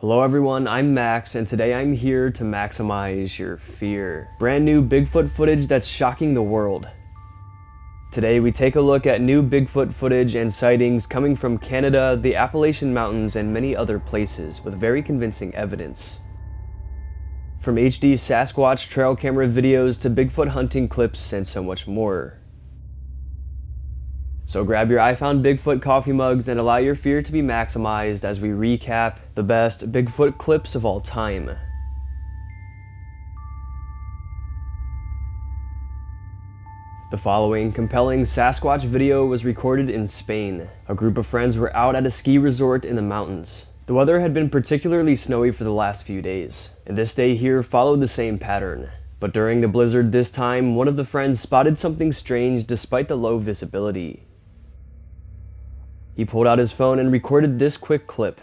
Hello everyone, I'm Max, and today I'm here to maximize your fear. Brand new Bigfoot footage that's shocking the world. Today we take a look at new Bigfoot footage and sightings coming from Canada, the Appalachian Mountains, and many other places with very convincing evidence. From HD Sasquatch trail camera videos to Bigfoot hunting clips and so much more. So grab your I Found Bigfoot coffee mugs and allow your fear to be maximized as we recap the best Bigfoot clips of all time. The following compelling Sasquatch video was recorded in Spain. A group of friends were out at a ski resort in the mountains. The weather had been particularly snowy for the last few days, and this day here followed the same pattern. But during the blizzard this time, one of the friends spotted something strange despite the low visibility. He pulled out his phone and recorded this quick clip.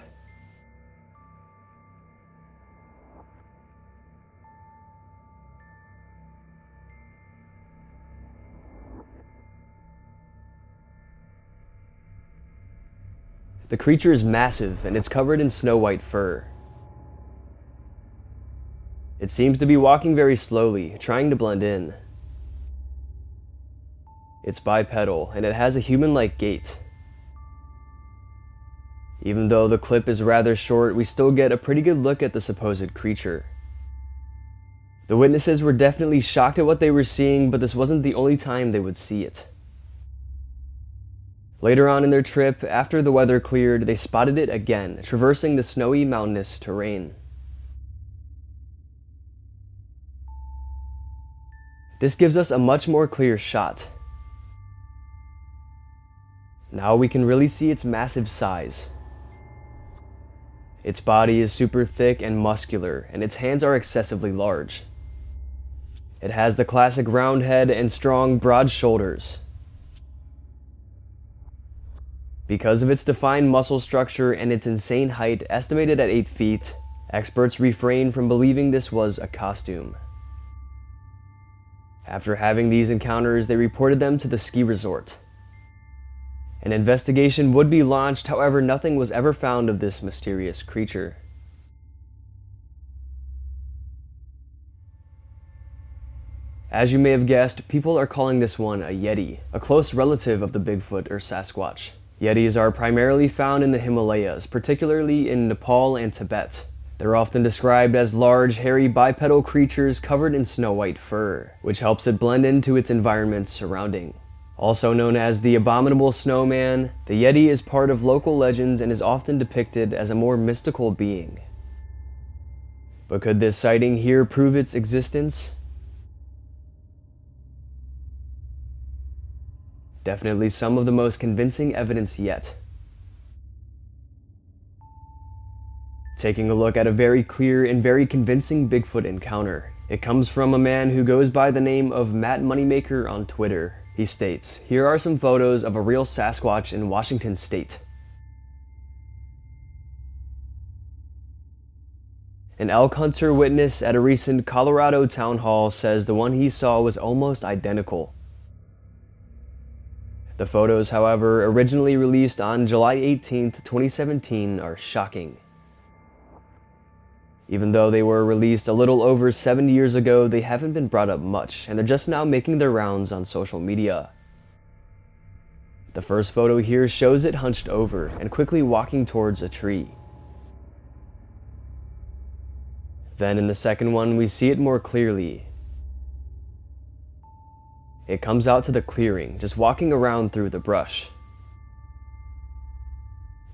The creature is massive and it's covered in snow-white fur. It seems to be walking very slowly, trying to blend in. It's bipedal and it has a human-like gait. Even though the clip is rather short, we still get a pretty good look at the supposed creature. The witnesses were definitely shocked at what they were seeing, but this wasn't the only time they would see it. Later on in their trip, after the weather cleared, they spotted it again, traversing the snowy mountainous terrain. This gives us a much more clear shot. Now we can really see its massive size. Its body is super thick and muscular, and its hands are excessively large. It has the classic round head and strong, broad shoulders. Because of its defined muscle structure and its insane height, estimated at 8 feet, experts refrain from believing this was a costume. After having these encounters, they reported them to the ski resort. An investigation would be launched, however, nothing was ever found of this mysterious creature. As you may have guessed, people are calling this one a Yeti, a close relative of the Bigfoot or Sasquatch. Yetis are primarily found in the Himalayas, particularly in Nepal and Tibet. They're often described as large, hairy bipedal creatures covered in snow-white fur, which helps it blend into its environment surrounding. Also known as the Abominable Snowman, the Yeti is part of local legends and is often depicted as a more mystical being. But could this sighting here prove its existence? Definitely some of the most convincing evidence yet. Taking a look at a very clear and very convincing Bigfoot encounter. It comes from a man who goes by the name of Matt Moneymaker on Twitter. He states, "Here are some photos of a real Sasquatch in Washington state." An elk hunter witness at a recent Colorado town hall says the one he saw was almost identical. The photos, however, originally released on July 18, 2017, are shocking. Even though they were released a little over 7 years ago, they haven't been brought up much, and they're just now making their rounds on social media. The first photo here shows it hunched over and quickly walking towards a tree. Then in the second one, we see it more clearly. It comes out to the clearing, just walking around through the brush.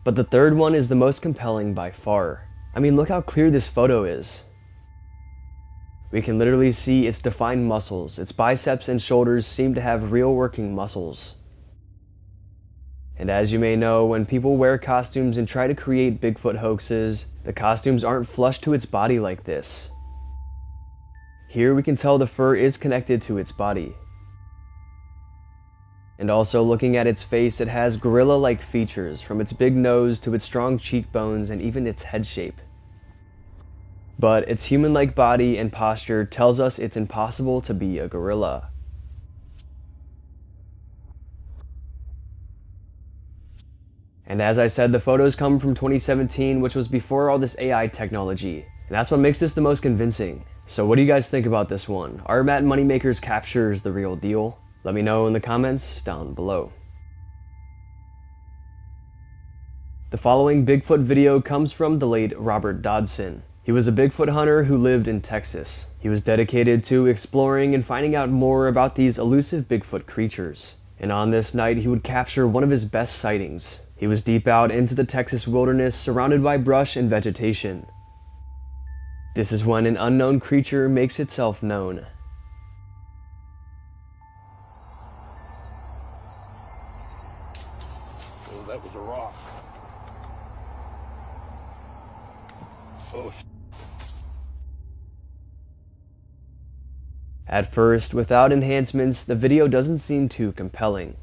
But the third one is the most compelling by far. I mean, look how clear this photo is. We can literally see its defined muscles. Its biceps and shoulders seem to have real working muscles. And as you may know, when people wear costumes and try to create Bigfoot hoaxes, the costumes aren't flush to its body like this. Here we can tell the fur is connected to its body. And also looking at its face, it has gorilla-like features, from its big nose to its strong cheekbones and even its head shape. But its human-like body and posture tells us it's impossible to be a gorilla. And as I said, the photos come from 2017, which was before all this AI technology. And that's what makes this the most convincing. So what do you guys think about this one? Are Matt Moneymaker's captures the real deal? Let me know in the comments down below. The following Bigfoot video comes from the late Robert Dodson. He was a Bigfoot hunter who lived in Texas. He was dedicated to exploring and finding out more about these elusive Bigfoot creatures. And on this night, he would capture one of his best sightings. He was deep out into the Texas wilderness, surrounded by brush and vegetation. This is when an unknown creature makes itself known. Oh, that was a rock. Oh. At first, without enhancements, the video doesn't seem too compelling.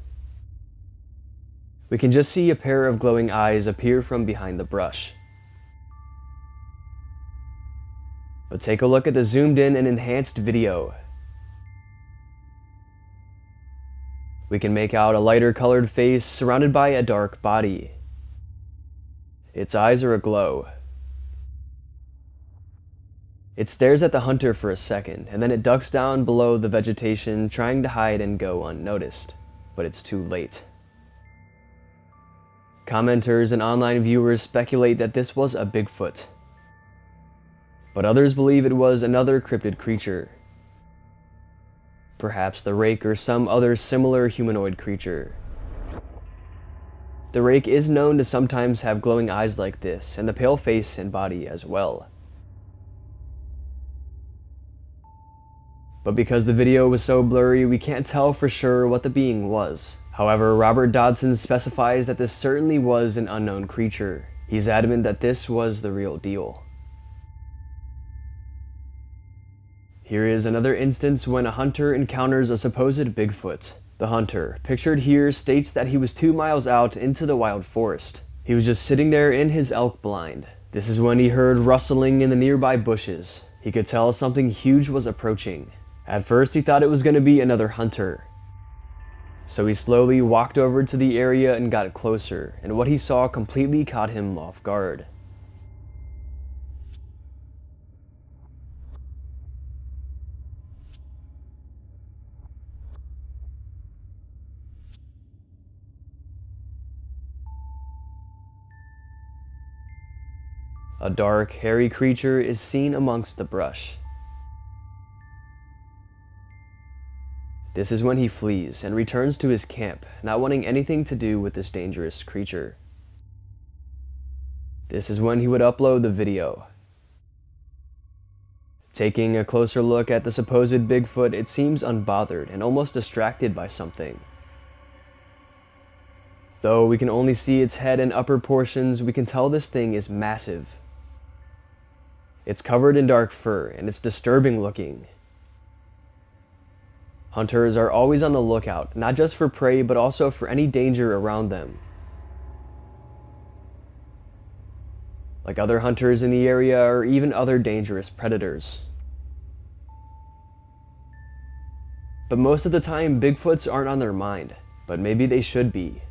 We can just see a pair of glowing eyes appear from behind the brush. But take a look at the zoomed in and enhanced video. We can make out a lighter colored face surrounded by a dark body. Its eyes are aglow. It stares at the hunter for a second, and then it ducks down below the vegetation, trying to hide and go unnoticed. But it's too late. Commenters and online viewers speculate that this was a Bigfoot. But others believe it was another cryptid creature. Perhaps the rake or some other similar humanoid creature. The rake is known to sometimes have glowing eyes like this, and the pale face and body as well. But because the video was so blurry, we can't tell for sure what the being was. However, Robert Dodson specifies that this certainly was an unknown creature. He's adamant that this was the real deal. Here is another instance when a hunter encounters a supposed Bigfoot. The hunter, pictured here, states that he was 2 miles out into the wild forest. He was just sitting there in his elk blind. This is when he heard rustling in the nearby bushes. He could tell something huge was approaching. At first, he thought it was going to be another hunter. So he slowly walked over to the area and got closer, and what he saw completely caught him off guard. A dark, hairy creature is seen amongst the brush. This is when he flees and returns to his camp, not wanting anything to do with this dangerous creature. This is when he would upload the video. Taking a closer look at the supposed Bigfoot, it seems unbothered and almost distracted by something. Though we can only see its head and upper portions, we can tell this thing is massive. It's covered in dark fur, and it's disturbing looking. Hunters are always on the lookout, not just for prey, but also for any danger around them. Like other hunters in the area, or even other dangerous predators. But most of the time, Bigfoots aren't on their mind, but maybe they should be.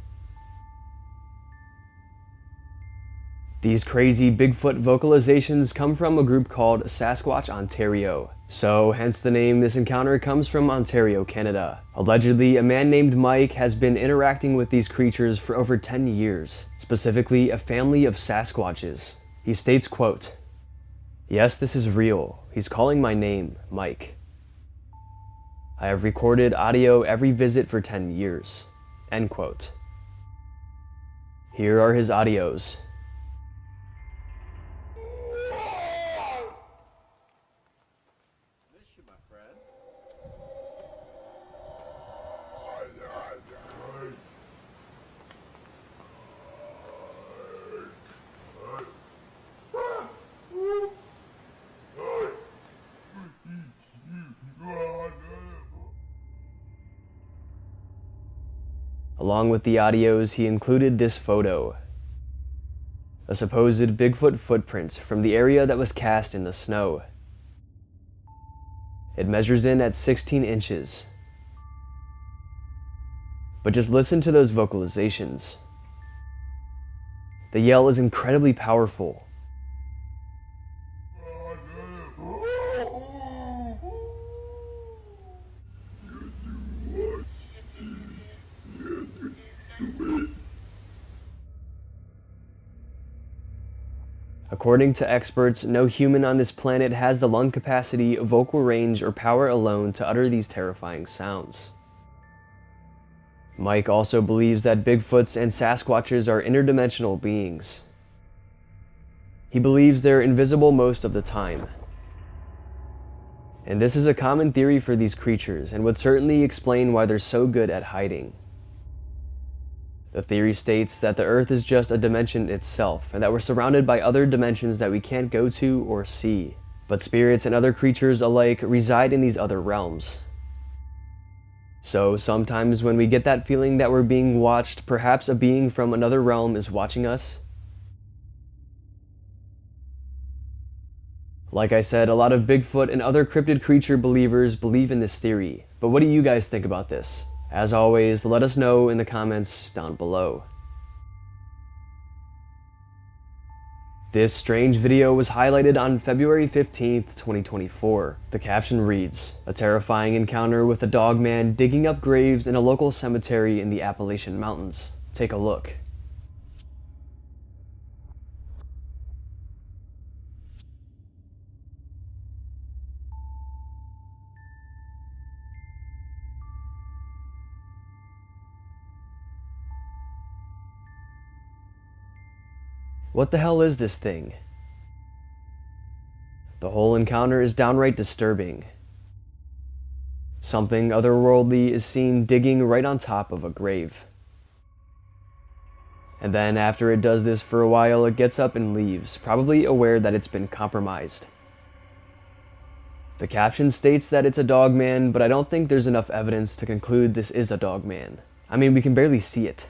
These crazy Bigfoot vocalizations come from a group called Sasquatch Ontario. So, hence the name, this encounter comes from Ontario, Canada. Allegedly, a man named Mike has been interacting with these creatures for over 10 years, specifically a family of Sasquatches. He states, quote, "Yes, this is real. He's calling my name, Mike. I have recorded audio every visit for 10 years." End quote. Here are his audios. Along with the audios, he included this photo. A supposed Bigfoot footprint from the area that was cast in the snow. It measures in at 16 inches. But just listen to those vocalizations. The yell is incredibly powerful. According to experts, no human on this planet has the lung capacity, vocal range, or power alone to utter these terrifying sounds. Mike also believes that Bigfoots and Sasquatches are interdimensional beings. He believes they're invisible most of the time. And this is a common theory for these creatures and would certainly explain why they're so good at hiding. The theory states that the Earth is just a dimension itself, and that we're surrounded by other dimensions that we can't go to or see. But spirits and other creatures alike reside in these other realms. So sometimes when we get that feeling that we're being watched, perhaps a being from another realm is watching us. Like I said, a lot of Bigfoot and other cryptid creature believers believe in this theory. But what do you guys think about this? As always, let us know in the comments down below. This strange video was highlighted on February 15th, 2024. The caption reads, "A terrifying encounter with a dog man digging up graves in a local cemetery in the Appalachian Mountains. Take a look." What the hell is this thing? The whole encounter is downright disturbing. Something otherworldly is seen digging right on top of a grave. And then after it does this for a while, it gets up and leaves, probably aware that it's been compromised. The caption states that it's a dog man, but I don't think there's enough evidence to conclude this is a dog man. I mean, we can barely see it.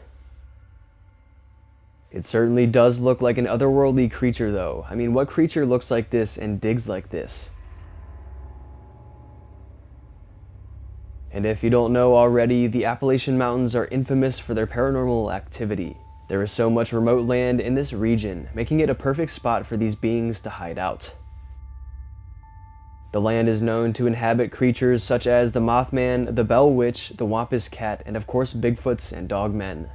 It certainly does look like an otherworldly creature though. I mean, what creature looks like this and digs like this? And if you don't know already, the Appalachian Mountains are infamous for their paranormal activity. There is so much remote land in this region, making it a perfect spot for these beings to hide out. The land is known to inhabit creatures such as the Mothman, the Bell Witch, the Wampus Cat, and of course Bigfoots and Dogmen.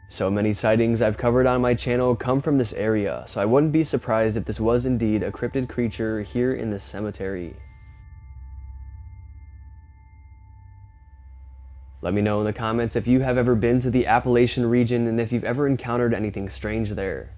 So many sightings I've covered on my channel come from this area, so I wouldn't be surprised if this was indeed a cryptid creature here in this cemetery. Let me know in the comments if you have ever been to the Appalachian region and if you've ever encountered anything strange there.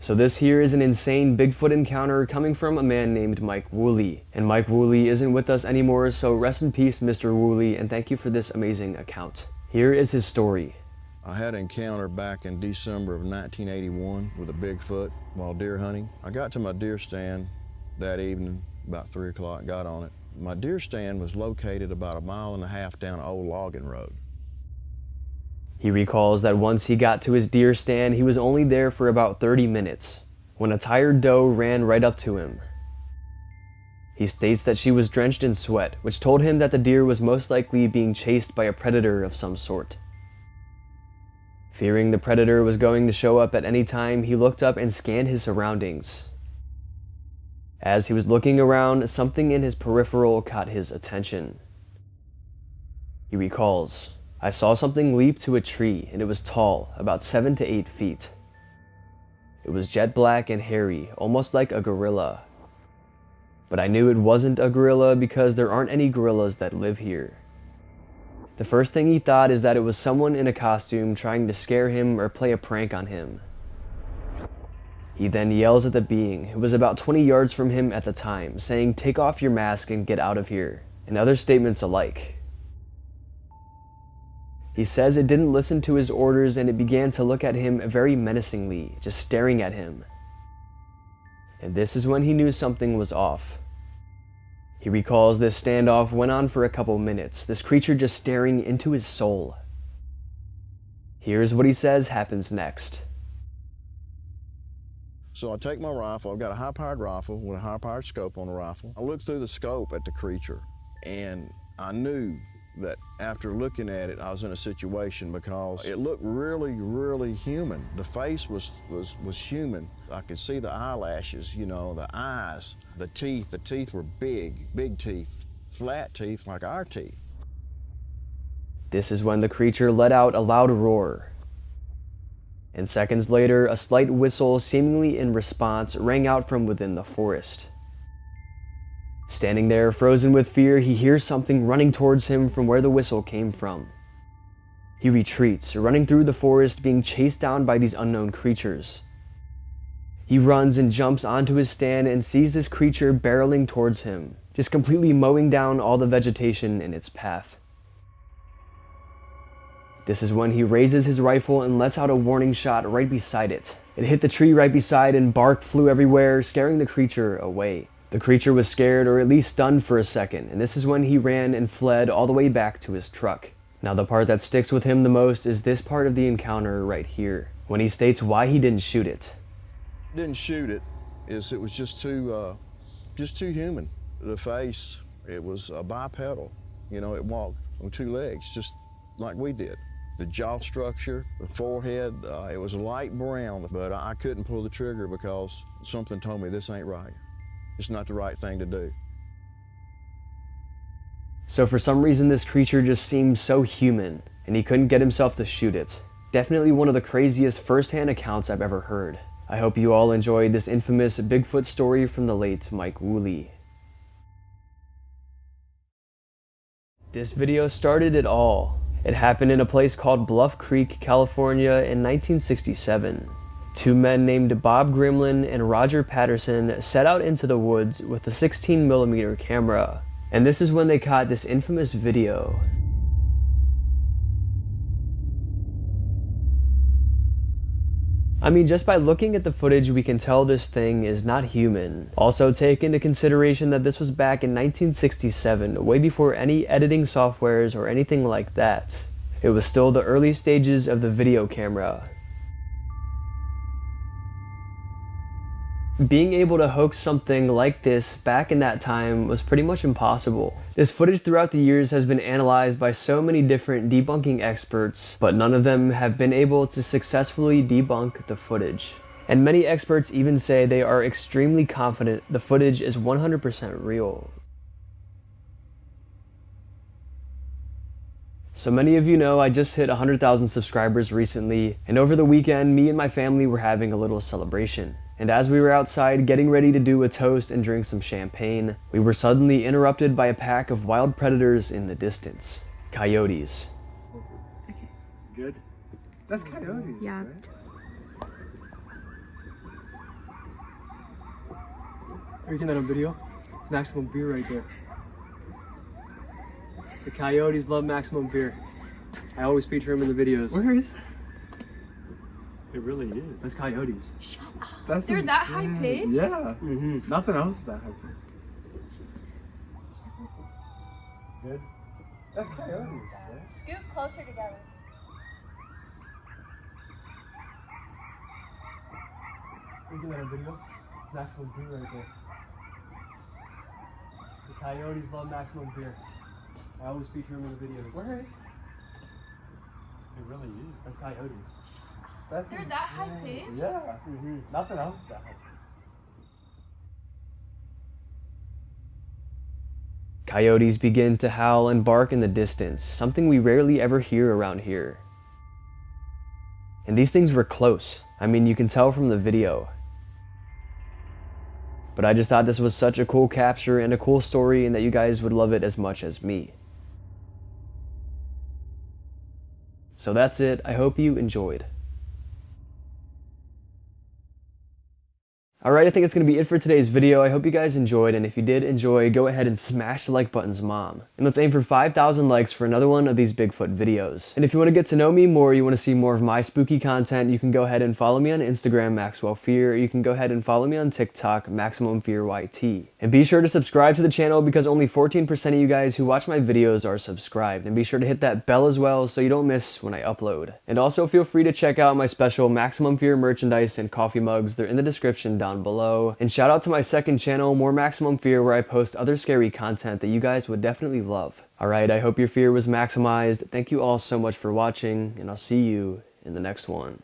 So this here is an insane Bigfoot encounter coming from a man named Mike Wooley. And Mike Wooley isn't with us anymore, so rest in peace, Mr. Wooley, and thank you for this amazing account. Here is his story. I had an encounter back in December of 1981 with a Bigfoot while deer hunting. I got to my deer stand that evening, about 3 o'clock, got on it. My deer stand was located about 1.5 miles down an old logging road. He recalls that once he got to his deer stand, he was only there for about 30 minutes, when a tired doe ran right up to him. He states that she was drenched in sweat, which told him that the deer was most likely being chased by a predator of some sort. Fearing the predator was going to show up at any time, he looked up and scanned his surroundings. As he was looking around, something in his peripheral caught his attention. He recalls, "I saw something leap to a tree, and it was tall, about 7 to 8 feet. It was jet black and hairy, almost like a gorilla. But I knew it wasn't a gorilla because there aren't any gorillas that live here. The first thing he thought is that it was someone in a costume trying to scare him or play a prank on him. He then yells at the being, who was about 20 yards from him at the time, saying, 'Take off your mask and get out of here,' and other statements alike. He says it didn't listen to his orders and it began to look at him very menacingly, just staring at him. And this is when he knew something was off. He recalls this standoff went on for a couple minutes, this creature just staring into his soul. Here's what he says happens next. So I take my rifle, I've got a high-powered rifle with a high-powered scope on the rifle. I look through the scope at the creature, and I knew that after looking at it, I was in a situation because it looked really, really human. The face was human. I could see the eyelashes, you know, the eyes, the teeth. The teeth were big teeth, flat teeth like our teeth. This is when the creature let out a loud roar. And seconds later, a slight whistle, seemingly in response, rang out from within the forest. Standing there, frozen with fear, he hears something running towards him from where the whistle came from. He retreats, running through the forest, being chased down by these unknown creatures. He runs and jumps onto his stand and sees this creature barreling towards him, just completely mowing down all the vegetation in its path. This is when he raises his rifle and lets out a warning shot right beside it. It hit the tree right beside and bark flew everywhere, scaring the creature away. The creature was scared, or at least stunned for a second, and this is when he ran and fled all the way back to his truck. Now the part that sticks with him the most is this part of the encounter right here, when he states why he didn't shoot it. Didn't shoot it, it was just too human. The face, it was bipedal. You know, it walked on two legs, just like we did. The jaw structure, the forehead, it was light brown, but I couldn't pull the trigger because something told me this ain't right. It's not the right thing to do. So for some reason this creature just seemed so human, and he couldn't get himself to shoot it. Definitely one of the craziest first-hand accounts I've ever heard. I hope you all enjoyed this infamous Bigfoot story from the late Mike Wooley. This video started it all. It happened in a place called Bluff Creek, California in 1967. Two men named Bob Gimlin and Roger Patterson set out into the woods with a 16mm camera. And this is when they caught this infamous video. I mean, just by looking at the footage, we can tell this thing is not human. Also, take into consideration that this was back in 1967, way before any editing softwares or anything like that. It was still the early stages of the video camera. Being able to hoax something like this back in that time was pretty much impossible. This footage throughout the years has been analyzed by so many different debunking experts, but none of them have been able to successfully debunk the footage. And many experts even say they are extremely confident the footage is 100% real. So many of you know I just hit 100,000 subscribers recently, and over the weekend me and my family were having a little celebration. And as we were outside getting ready to do a toast and drink some champagne, we were suddenly interrupted by a pack of wild predators in the distance. Coyotes. Okay. Good? That's coyotes, Yeah. right? Are you getting that on video? It's Maximum Beer right there. The coyotes love Maximum Beer. I always feature them in the videos. Where is that? It really is. That's coyotes. That's They're that high insane. pitched? Yeah. Mm-hmm. Nothing else is that high pitched. Good? That's coyotes, right? Scoot closer together. Are you getting that on video? It's Maximum Beer right there. The coyotes love Maximum Beer. I always feature them in the videos. Where is It really is. That's coyotes. That's They're that high insane. pitched? Yeah. Mm-hmm. Nothing else is that high pitched. Coyotes begin to howl and bark in the distance, something we rarely ever hear around here. And these things were close. I mean, you can tell from the video. But I just thought this was such a cool capture and a cool story, and that you guys would love it as much as me. So that's it. I hope you enjoyed. Alright, I think it's going to be it for today's video. I hope you guys enjoyed, and if you did enjoy, go ahead and smash the like button's mom. And let's aim for 5,000 likes for another one of these Bigfoot videos. And if you want to get to know me more, you want to see more of my spooky content, you can go ahead and follow me on Instagram, MaxwellFear, or you can go ahead and follow me on TikTok, MaximumFearYT. And be sure to subscribe to the channel because only 14% of you guys who watch my videos are subscribed. And be sure to hit that bell as well so you don't miss when I upload. And also feel free to check out my special Maximum Fear merchandise and coffee mugs. They're in the description down down below. And shout out to my second channel, More Maximum Fear, where I post other scary content that you guys would definitely love. Alright, I hope your fear was maximized. Thank you all so much for watching, and I'll see you in the next one.